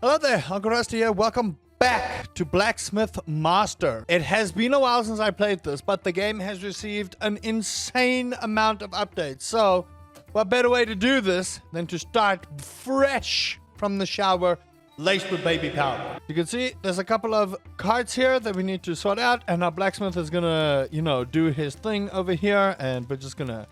Hello there, Uncle Rusty here. Welcome back to Blacksmith Master. It has been a while since I played this, but the game has received an insane amount of updates. So, what better way to do this than to start fresh from the shower, laced with baby powder. You can see there's a couple of cards here that we need to sort out, and our blacksmith is gonna, do his thing over here, and we're just gonna,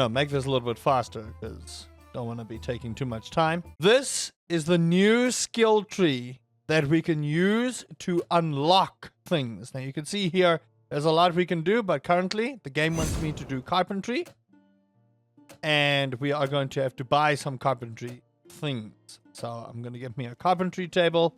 make this a little bit faster because don't want to be taking too much time. This is the new skill tree that we can use to unlock things. Now you can see here, there's a lot we can do, but currently the game wants me to do carpentry, and we are going to have to buy some carpentry things. So I'm going to get me a carpentry table,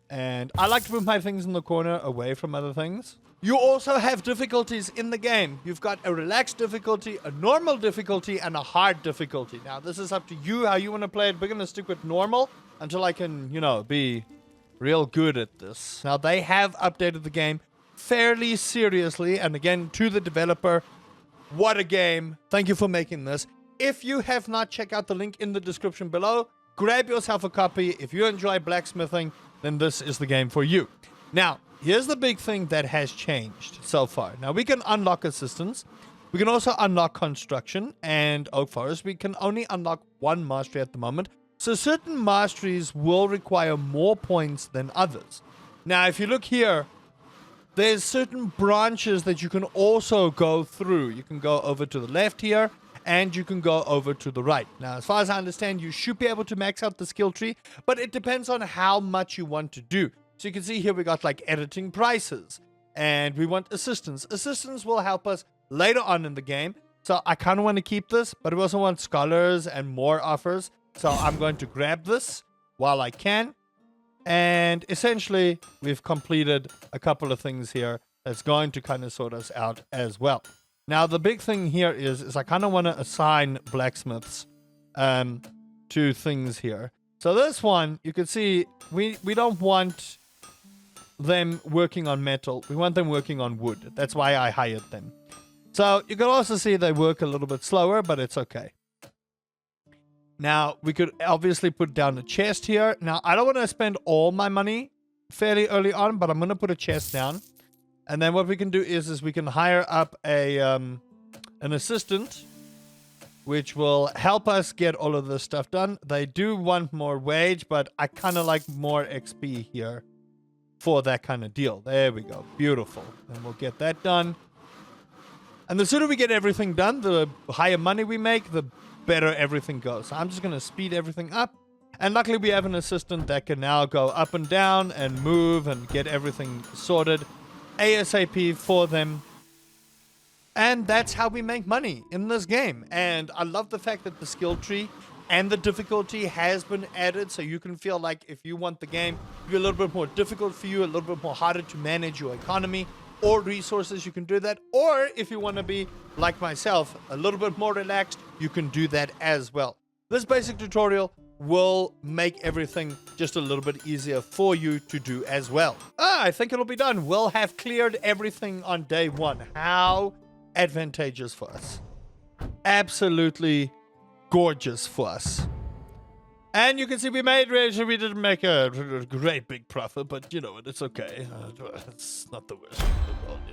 and I like to put my things in the corner away from other things. You also have difficulties in the game. You've got a relaxed difficulty, a normal difficulty, and a hard difficulty. Now, this is up to you how you want to play it. We're going to stick with normal until I can, be real good at this. Now, they have updated the game fairly seriously. And again, to the developer, what a game. Thank you for making this. If you have not, check out the link in the description below. Grab yourself a copy. If you enjoy blacksmithing, then this is the game for you. Now, here's the big thing that has changed so far. Now, we can unlock assistance. We can also unlock construction and oak forest. We can only unlock one mastery at the moment. So certain masteries will require more points than others. Now, if you look here, there's certain branches that you can also go through. You can go over to the left here, and you can go over to the right. Now, as far as I understand, you should be able to max out the skill tree, but it depends on how much you want to do. So you can see here we got like editing prices, and we want assistance. Assistance will help us later on in the game. So I kind of want to keep this, but we also want scholars and more offers. So I'm going to grab this while I can. And essentially, we've completed a couple of things here that's going to kind of sort us out as well. Now, the big thing here is I kind of want to assign blacksmiths to things here. So this one, you can see, we don't want them working on metal. We want them working on wood. That's why I hired them. So you can also see they work a little bit slower, but it's okay. Now, we could obviously put down a chest here. Now, I don't want to spend all my money fairly early on, but I'm going to put a chest down. And then what we can do is we can hire up an assistant, which will help us get all of this stuff done. They do want more wage, but I kind of like more XP here for that kind of deal. There we go. Beautiful. And we'll get that done. And the sooner we get everything done, the higher money we make, the better everything goes. So I'm just going to speed everything up. And luckily we have an assistant that can now go up and down and move and get everything sorted ASAP for them. And that's how we make money in this game. And I love the fact that the skill tree and the difficulty has been added, so you can feel like if you want the game to be a little bit more difficult for you, a little bit more harder to manage your economy or resources, you can do that. Or if you want to be like myself, a little bit more relaxed, you can do that as well. This basic tutorial will make everything just a little bit easier for you to do as well. I think it'll be done. We'll have cleared everything on day one. How advantageous for us. Absolutely gorgeous for us. And you can see we didn't make a great big profit, but you know what, it's okay. It's not the worst in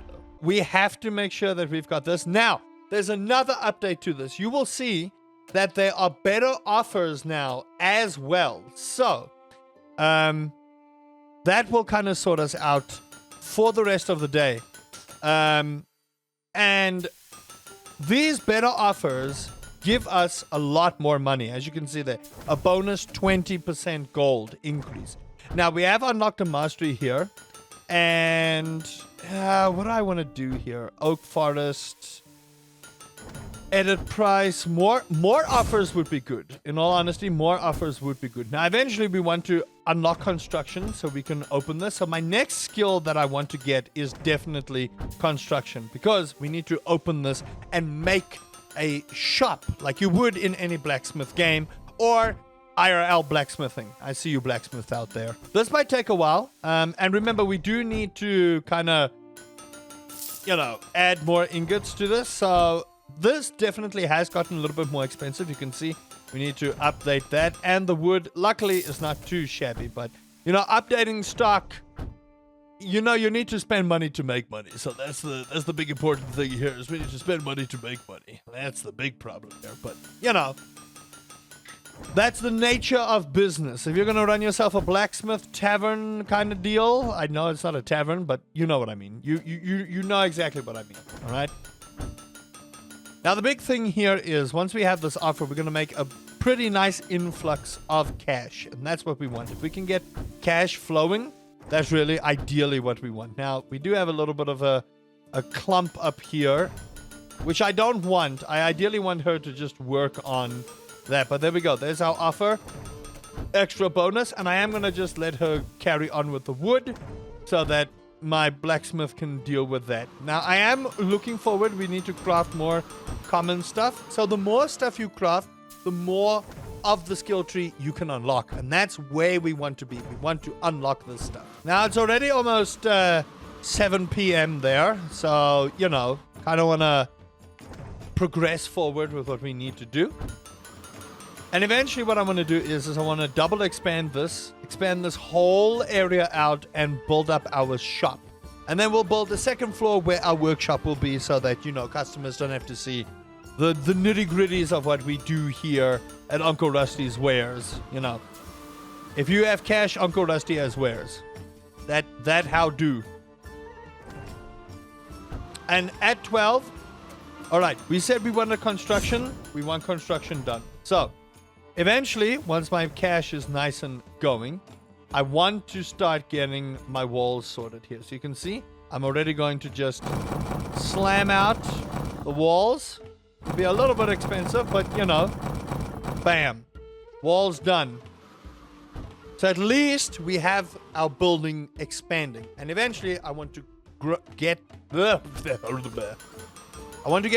the world, We have to make sure that we've got this. Now, there's another update to this. You will see that there are better offers now as well. So, that will kind of sort us out for the rest of the day. And these better offers give us a lot more money. As you can see there, a bonus 20% gold increase. Now, we have unlocked a mastery here. And what do I want to do here? Oak forest. Edit price. More offers would be good. In all honesty, more offers would be good. Now, eventually, we want to unlock construction so we can open this. So my next skill that I want to get is definitely construction, because we need to open this and make a shop like you would in any blacksmith game or IRL blacksmithing. I see you blacksmiths out there. This might take a while. And remember, we do need to kind of, add more ingots to this. So this definitely has gotten a little bit more expensive. You can see We need to update that. And the wood, luckily, is not too shabby. But, you know, updating stock, you know, you need to spend money to make money. So that's the big important thing here, is we need to spend money to make money. That's the big problem here. But, you know, that's the nature of business. If you're going to run yourself a blacksmith tavern kind of deal, I know it's not a tavern, but you know what I mean. You know exactly what I mean, all right? Now, the big thing here is once we have this offer, we're going to make a pretty nice influx of cash, and that's what we want. If we can get cash flowing, that's really ideally what we want. Now, we do have a little bit of a clump up here, which I don't want. I ideally want her to just work on that, but there we go. There's our offer. Extra bonus, and I am going to just let her carry on with the wood so that my blacksmith can deal with that. Now, I am looking forward. We need to craft more common stuff. So the more stuff you craft, the more of the skill tree you can unlock, and that's where we want to be. We want to unlock this stuff. Now, it's already almost 7 p.m. there, so, you know, kind of want to progress forward with what we need to do. And eventually what I want to do is I want to double expand this whole area out and build up our shop. And then we'll build the second floor where our workshop will be so that, you know, customers don't have to see the nitty-gritties of what we do here at Uncle Rusty's Wares, you know. If you have cash, Uncle Rusty has wares. That how do. And at 12, all right, we said we wanted construction. We want construction done. So, eventually, once my cash is nice and going, I want to start getting my walls sorted here. So you can see, I'm already going to just slam out the walls. It'll be a little bit expensive, but, you know, bam. Walls done. So at least we have our building expanding. And eventually, I want to get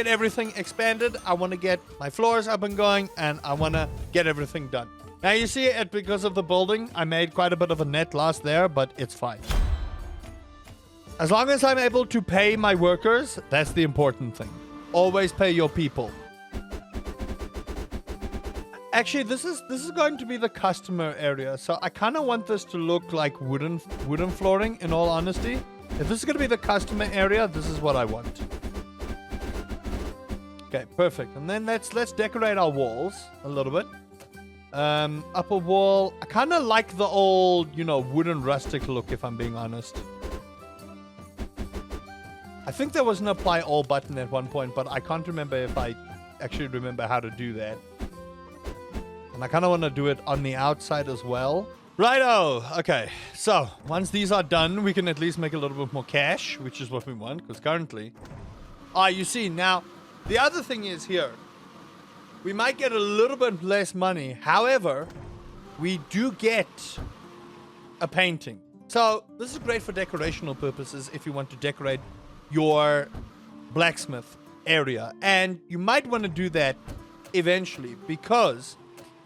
everything expanded. I want to get my floors up and going, and I want to get everything done. Now, you see it because of the building. I made quite a bit of a net loss there, but it's fine. As long as I'm able to pay my workers, that's the important thing. Always pay your people. Actually, this is going to be the customer area, so I kind of want this to look like wooden flooring, in all honesty. If this is going to be the customer area, this is what I want. Okay, perfect. And then let's decorate our walls a little bit. Upper wall. I kind of like the old, you know, wooden rustic look, if I'm being honest. I think there was an apply all button at one point, but I can't remember if I actually remember how to do that. And I kind of want to do it on the outside as well. Righto. Okay, so once these are done, we can at least make a little bit more cash, which is what we want, because currently... you see, now, the other thing is here, we might get a little bit less money. However, we do get a painting. So this is great for decorational purposes if you want to decorate your blacksmith area. And you might want to do that eventually, because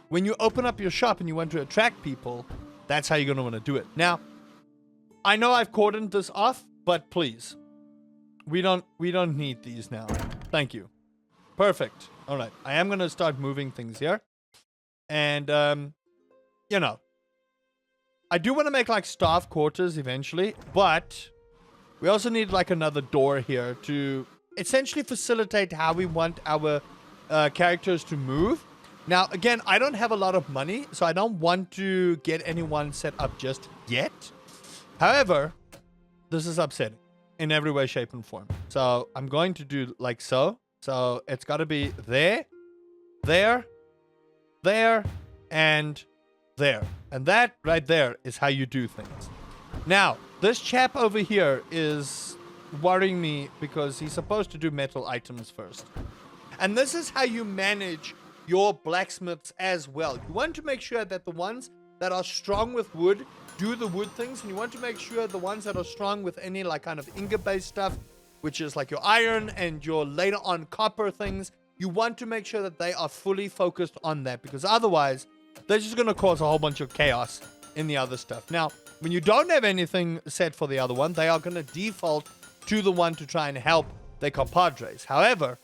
when you open up your shop and you want to attract people, that's how you're going to want to do it. Now, I know I've cordoned this off, but please, we don't need these now. Thank you. Perfect. All right. I am going to start moving things here. And, you know, I do want to make like staff quarters eventually, but we also need like another door here to essentially facilitate how we want our characters to move. Now, again, I don't have a lot of money, so I don't want to get anyone set up just yet. However, this is upsetting in every way, shape, and form. So I'm going to do like so. So it's got to be there, there, there, and there. And that right there is how you do things. Now, this chap over here is worrying me because he's supposed to do metal items first. And this is how you manage your blacksmiths as well. You want to make sure that the ones that are strong with wood do the wood things, and you want to make sure the ones that are strong with any like kind of ingot-based stuff, which is like your iron and your later on copper things, you want to make sure that they are fully focused on that, because otherwise they're just going to cause a whole bunch of chaos in the other stuff. Now, when you don't have anything set for the other one, they are going to default to the one to try and help their compadres. However,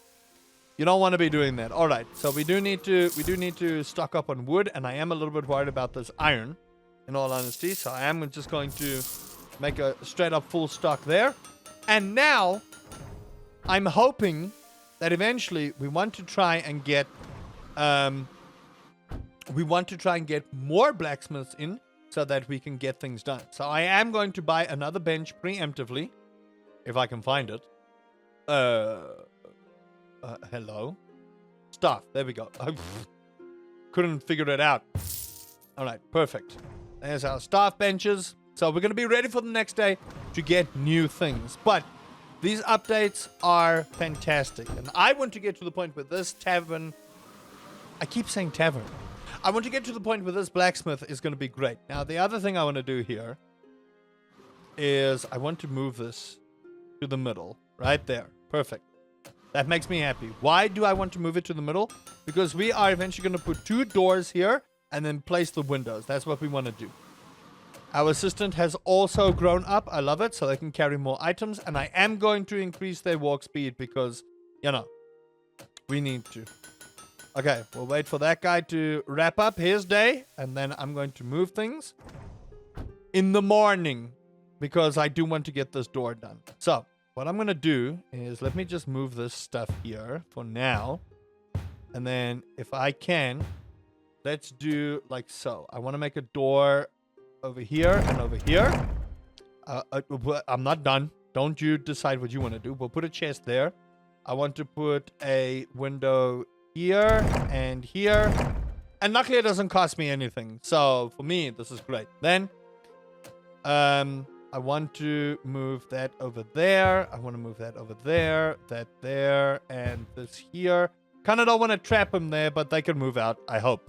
You don't want to be doing that. All right, so we do need to stock up on wood, and I am a little bit worried about this iron, in all honesty. So I am just going to make a straight up full stock there. And now I'm hoping that eventually we want to try and get more blacksmiths in so that we can get things done. So I am going to buy another bench preemptively, if I can find it. Hello? Stuff. There we go. I couldn't figure it out. All right, perfect. There's our staff benches. So we're going to be ready for the next day to get new things. But these updates are fantastic. And I want to get to the point where this tavern... I keep saying tavern. I want to get to the point where this blacksmith is going to be great. Now, the other thing I want to do here is I want to move this to the middle. Right there. Perfect. That makes me happy. Why do I want to move it to the middle? Because we are eventually going to put 2 doors here and then place the windows. That's what we want to do. Our assistant has also grown up. I love it. So they can carry more items. And I am going to increase their walk speed because, you know, we need to. Okay, we'll wait for that guy to wrap up his day. And then I'm going to move things in the morning because I do want to get this door done. So what I'm going to do is let me just move this stuff here for now. And then if I can, let's do like so. I want to make a door over here and over here. I'm not done. Don't you decide what you want to do. We'll put a chest there. I want to put a window here and here. And luckily it doesn't cost me anything. So for me, this is great. Then, I want to move that over there. I want to move that over there, that there, and this here. Kind of don't want to trap them there, but they can move out, I hope.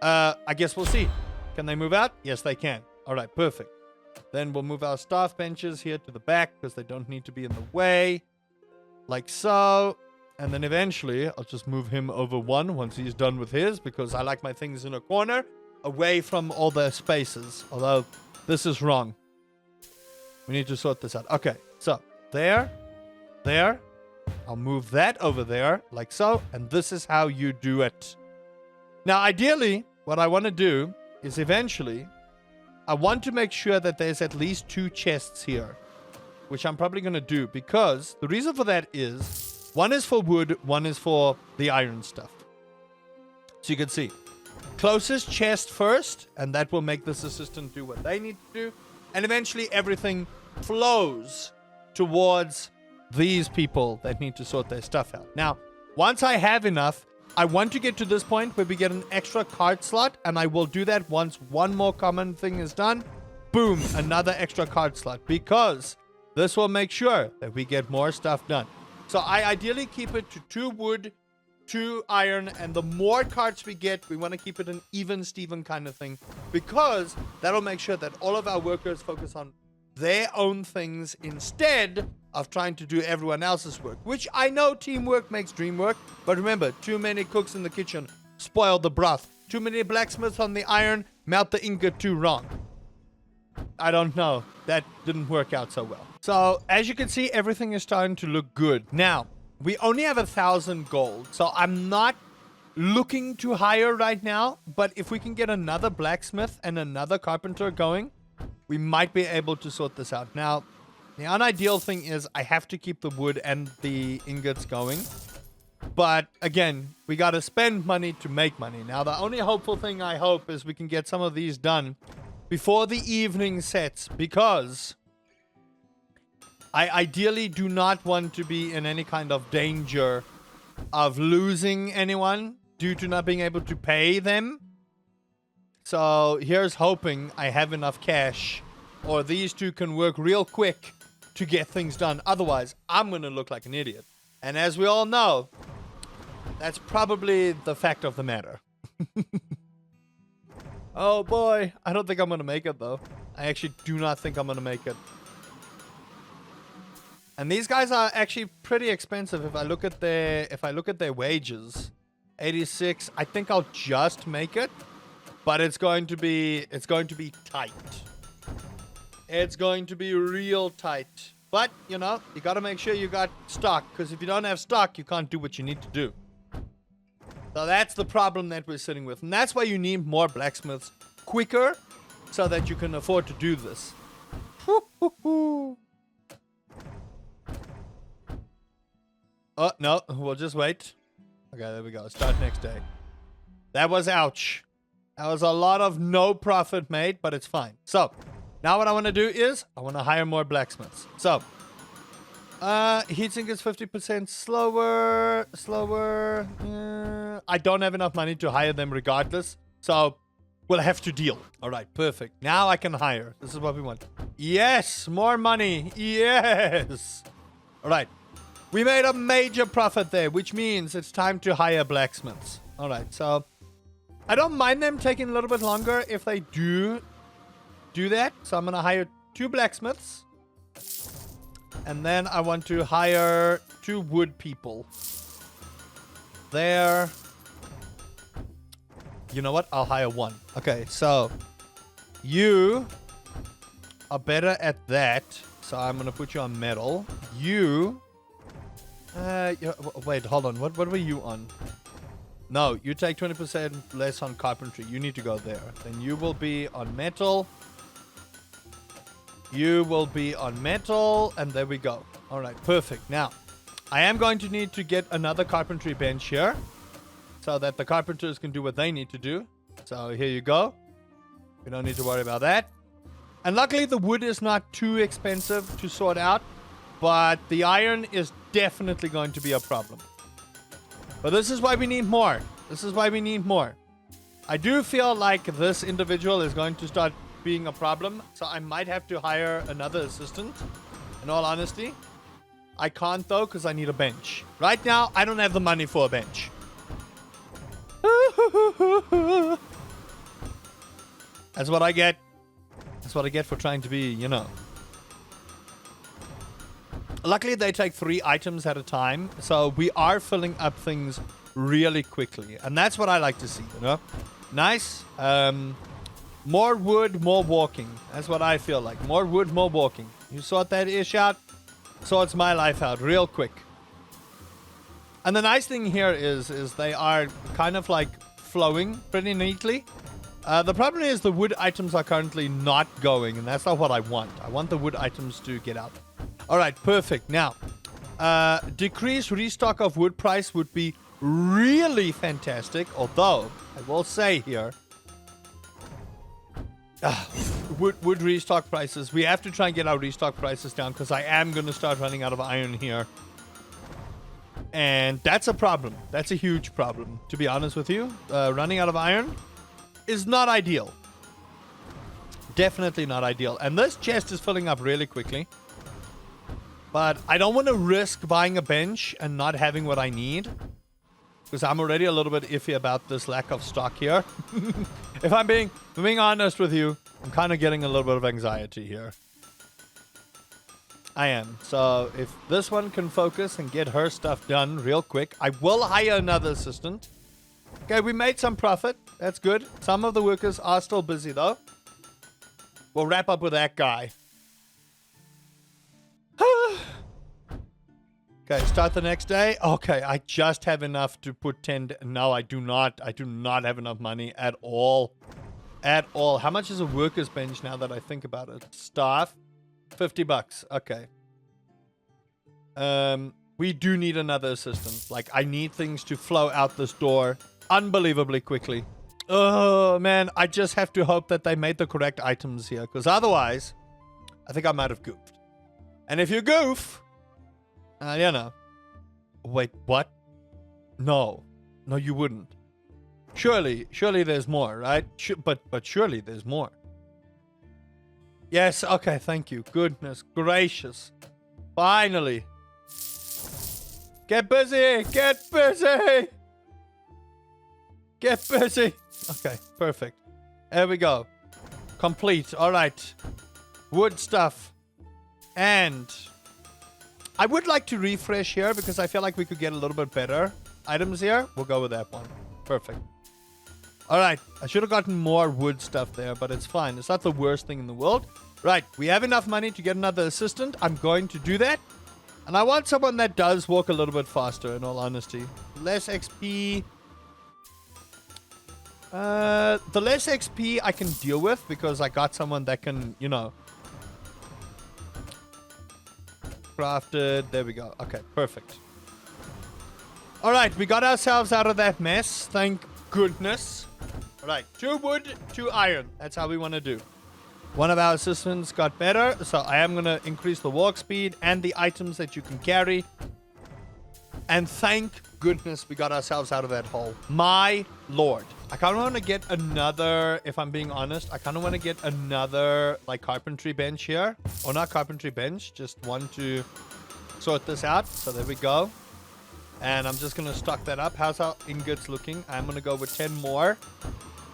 I guess we'll see. Can they move out? Yes, they can. All right, perfect. Then we'll move our staff benches here to the back because they don't need to be in the way. Like so. And then eventually, I'll just move him over one once he's done with his because I like my things in a corner away from all the spaces. Although, this is wrong. We need to sort this out. Okay, so there. I'll move that over there like so. And this is how you do it. Now, ideally, what I want to do is eventually, I want to make sure that there's at least 2 chests here, which I'm probably going to do because the reason for that is one is for wood, one is for the iron stuff. So you can see, closest chest first, and that will make this assistant do what they need to do. And eventually everything flows towards these people that need to sort their stuff out. Now, once I have enough, I want to get to this point where we get an extra card slot, and I will do that once one more common thing is done. Boom, another extra card slot, because this will make sure that we get more stuff done. So I ideally keep it to 2 wood, 2 iron, and the more cards we get, we want to keep it an even Steven kind of thing, because that'll make sure that all of our workers focus on their own things instead of trying to do everyone else's work, which I know teamwork makes dream work, but remember, too many cooks in the kitchen spoil the broth. Too many blacksmiths on the iron melt the ingot too wrong. I don't know. That didn't work out so well. So, as you can see, everything is starting to look good. Now, we only have 1,000 gold, so I'm not looking to hire right now, but if we can get another blacksmith and another carpenter going, we might be able to sort this out. Now, the unideal thing is I have to keep the wood and the ingots going. But again, we got to spend money to make money. Now, the only hopeful thing I hope is we can get some of these done before the evening sets, because I ideally do not want to be in any kind of danger of losing anyone due to not being able to pay them. So here's hoping I have enough cash, or these two can work real quick to get things done. Otherwise, I'm going to look like an idiot. And as we all know, that's probably the fact of the matter. Oh boy, I don't think I'm going to make it though. I actually do not think I'm going to make it. And these guys are actually pretty expensive if I look at their wages. 86, I think I'll just make it. But it's going to be tight. It's going to be real tight. But, you know, you got to make sure you got stock. Because if you don't have stock, you can't do what you need to do. So that's the problem that we're sitting with. And that's why you need more blacksmiths quicker so that you can afford to do this. Oh, no. We'll just wait. Okay, there we go. Start next day. That was ouch. That was a lot of no profit made, but it's fine. So, now what I want to do is I want to hire more blacksmiths. So, heatsink is 50% slower. I don't have enough money to hire them regardless. So, we'll have to deal. All right, perfect. Now I can hire. This is what we want. Yes, more money. Yes. All right. We made a major profit there, which means it's time to hire blacksmiths. All right, so I don't mind them taking a little bit longer if they do that. So I'm going to hire 2 blacksmiths. And then I want to hire 2 wood people. There. You know what? I'll hire 1. Okay, so you are better at that. So I'm going to put you on metal. You... wait, hold on. What were you on? No, you take 20% less on carpentry. You need to go there. Then you will be on metal. You will be on metal. And there we go. All right, perfect. Now, I am going to need to get another carpentry bench here so that the carpenters can do what they need to do. So here you go. We don't need to worry about that. And luckily, the wood is not too expensive to sort out. But the iron is definitely going to be a problem. But this is why we need more. This is why we need more. I do feel like this individual is going to start being a problem. So I might have to hire another assistant. In all honesty. I can't though because I need a bench. Right now, I don't have the money for a bench. That's what I get. That's what I get for trying to be, you know. Luckily, they take 3 items at a time, so we are filling up things really quickly. And that's what I like to see, you know? Nice. More wood, more walking. That's what I feel like. More wood, more walking. You sort that ish out, sorts my life out real quick. And the nice thing here is they are kind of like flowing pretty neatly. The problem is the wood items are currently not going, and that's not what I want. I want the wood items to get out. All right, perfect. Now, decreased restock of wood price would be really fantastic. Although, I will say here, wood restock prices. We have to try and get our restock prices down because I am going to start running out of iron here. And that's a problem. That's a huge problem, to be honest with you. Running out of iron is not ideal. Definitely not ideal. And this chest is filling up really quickly. But I don't want to risk buying a bench and not having what I need. Because I'm already a little bit iffy about this lack of stock here. If I'm being honest with you, I'm kind of getting a little bit of anxiety here. I am. So if this one can focus and get her stuff done real quick, I will hire another assistant. Okay, we made some profit. That's good. Some of the workers are still busy though. We'll wrap up with that guy. Okay, start the next day. Okay, I just have enough to put 10... No, I do not. I do not have enough money at all. At all. How much is a worker's bench now that I think about it? Staff? $50. Okay. We do need another assistant. Like, I need things to flow out this door unbelievably quickly. Oh, man. I just have to hope that they made the correct items here. Because otherwise, I think I might have goofed. And if you goof... you know. Wait, what? No. No, you wouldn't. Surely there's more, right? But surely there's more. Yes, okay, thank you. Goodness gracious. Finally. Get busy! Get busy! Get busy! Okay, perfect. There we go. Complete. All right. Wood stuff. And... I would like to refresh here because I feel like we could get a little bit better items here. We'll go with that one. Perfect. All right. I should have gotten more wood stuff there, but it's fine. It's not the worst thing in the world. Right. We have enough money to get another assistant. I'm going to do that. And I want someone that does walk a little bit faster, in all honesty. Less XP. The less XP I can deal with because I got someone that can, you know, crafted. There we go. Okay, perfect. All right, we got ourselves out of that mess. Thank goodness. All right, 2 wood, 2 iron. That's how we want to do. One of our assistants got better, so I am going to increase the walk speed and the items that you can carry. And thank goodness we got ourselves out of that hole. My lord. I kind of want to get another, if I'm being honest, I kind of want to get another, like, carpentry bench here. Or not carpentry bench, just one to sort this out. So there we go. And I'm just going to stock that up. How's our ingots looking? I'm going to go with 10 more.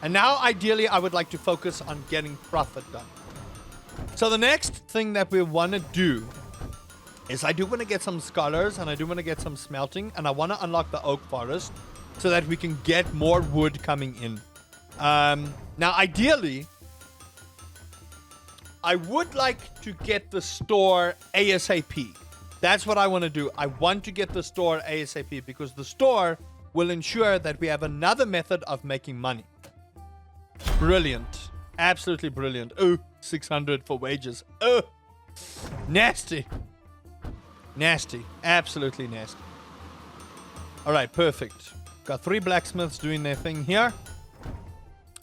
And now, ideally, I would like to focus on getting profit done. So the next thing that we want to do is I do want to get some scholars and I do want to get some smelting. And I want to unlock the oak forest so that we can get more wood coming in. Now, ideally, I would like to get the store ASAP. That's what I want to do. I want to get the store ASAP because the store will ensure that we have another method of making money. Brilliant. Absolutely brilliant. Oh, 600 for wages. Oh, nasty. Nasty. Absolutely nasty. All right, perfect. Got 3 blacksmiths doing their thing here.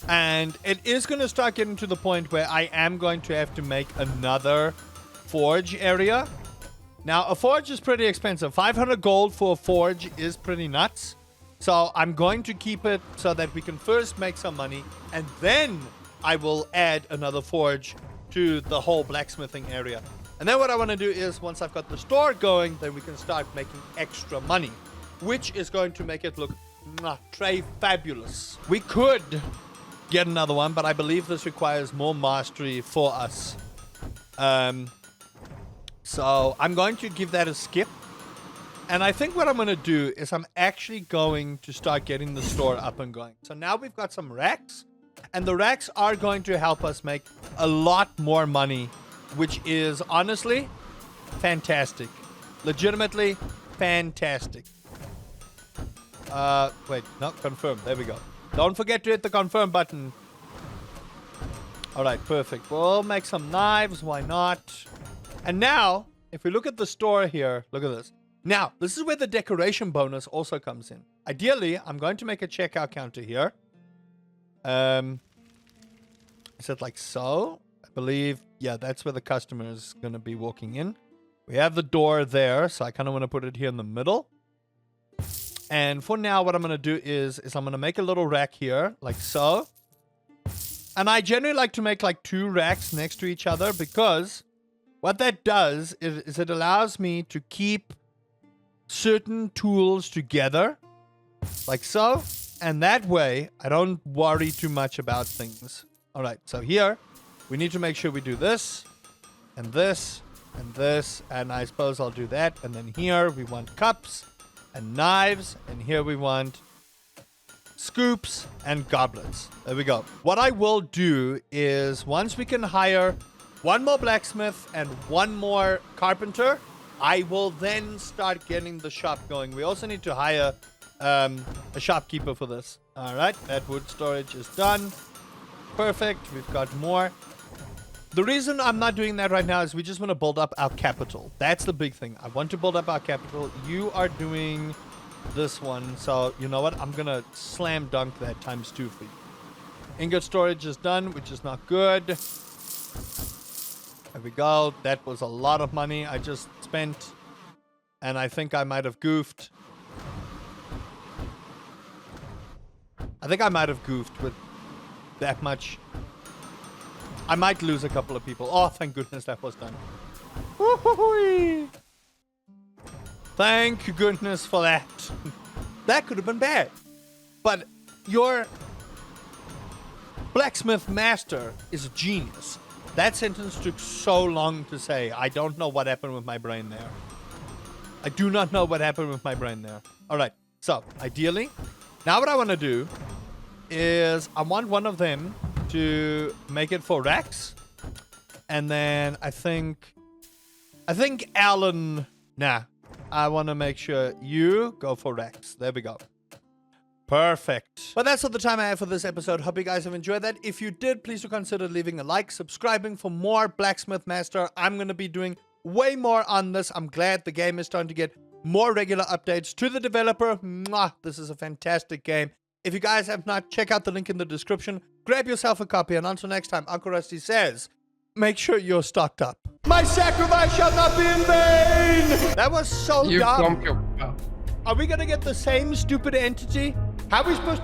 And it is going to start getting to the point where I am going to have to make another forge area. Now, a forge is pretty expensive. 500 gold for a forge is pretty nuts. So I'm going to keep it so that we can first make some money. And then I will add another forge to the whole blacksmithing area. And then what I want to do is, once I've got the store going, then we can start making extra money. Which is going to make it look très fabulous. We could get another one, but I believe this requires more mastery for us. So I'm going to give that a skip. And I think what I'm going to do is I'm actually going to start getting the store up and going. So now we've got some racks. And the racks are going to help us make a lot more money, which is honestly fantastic. Legitimately fantastic. Wait, no, confirm. There we go. Don't forget to hit the confirm button. All right, perfect. We'll make some knives. Why not? And now, if we look at the store here, look at this. Now, this is where the decoration bonus also comes in. Ideally, I'm going to make a checkout counter here. Is it like so? I believe, yeah, that's where the customer is going to be walking in. We have the door there, so I kind of want to put it here in the middle. And for now, what I'm going to do is I'm going to make a little rack here, like so. And I generally like to make like 2 racks next to each other because what that does is it allows me to keep certain tools together, like so. And that way, I don't worry too much about things. All right, so here, we need to make sure we do this, and this, and this, and I suppose I'll do that. And then here, we want cups and knives, and here we want scoops and goblets. There we go. What I will do is, once we can hire 1 more blacksmith and 1 more carpenter, I will then start getting the shop going. We also need to hire a shopkeeper for this. All right, that wood storage is done. Perfect. We've got more. The reason I'm not doing that right now is we just want to build up our capital. That's the big thing. I want to build up our capital. You are doing this one. So, you know what? I'm going to slam dunk that ×2 for you. Ingot storage is done, which is not good. There we go. That was a lot of money I just spent. And I think I might have goofed. I think I might have goofed with that much. I might lose a couple of people. Oh, thank goodness that was done. Woo-hoo-hoo-wee. Thank goodness for that. That could have been bad. But your Blacksmith Master is a genius. That sentence took so long to say. I don't know what happened with my brain there. I do not know what happened with my brain there. All right. So, ideally, now what I want to do is I want one of them to make it for Rex. And then I think Alan, nah, I want to make sure you go for Rex. There we go. Perfect. But that's all the time I have for this episode. Hope you guys have enjoyed that. If you did, please do consider leaving a like, subscribing for more Blacksmith Master. I'm going to be doing way more on this. I'm glad the game is starting to get more regular updates. To the developer, mwah, this is a fantastic game. If you guys have not, check out the link in the description. Grab yourself a copy. And until next time, Uncle Rusty says, make sure you're stocked up. My sacrifice shall not be in vain! That was so dumb. Are we going to get the same stupid entity? How are we supposed to...